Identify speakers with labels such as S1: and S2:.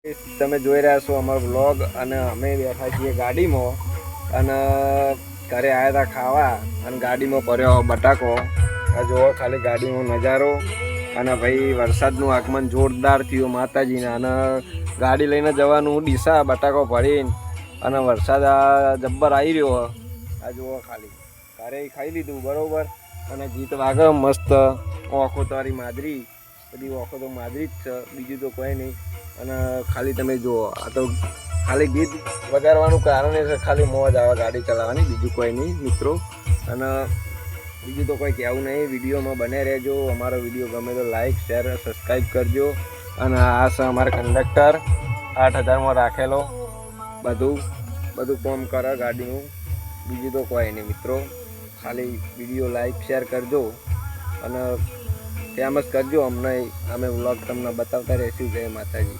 S1: તમે જોઈ રહ્યા છો અમારો વ્લોગ અને અમે બેઠા છીએ ગાડીમાં અને ઘરે આવ્યા હતા ખાવા અને ગાડીમાં ભર્યો બટાકો. આ જુઓ ખાલી ગાડીનો નજારો અને ભાઈ વરસાદનું આગમન જોરદાર થયું માતાજીના અને ગાડી લઈને જવાનું ડીસા બટાકો ભરીને અને વરસાદ આ જબ્બર આવી રહ્યો. આ જુઓ ખાલી ઘરે ખાઈ લીધું બરાબર અને ગીત વાગે મસ્ત ઓખો તારી માદરી બધી ઓખો તો માદરી જ છે બીજું તો કોઈ નહીં. અને ખાલી તમે જુઓ આ તો ખાલી ગીત વગાડવાનું કારણ એ છે ખાલી મોજ આવે ગાડી ચલાવવાની બીજું કોઈ નહીં મિત્રો. અને બીજું તો કોઈ કહેવું નહીં. વિડીયોમાં બને રહેજો. અમારો વિડીયો ગમે તો લાઈક શેર સબસ્ક્રાઈબ કરજો. અને આ છે અમારા કંડક્ટર 8000માં રાખેલો બધું કામ કરે ગાડીનું બીજું તો કોઈ નહીં મિત્રો. ખાલી વિડીયો લાઈક શેર કરજો અને ફેમસ કરજો અમને. અમે વ્લોગ તમને બતાવતા રહીશું. જય માતાજી.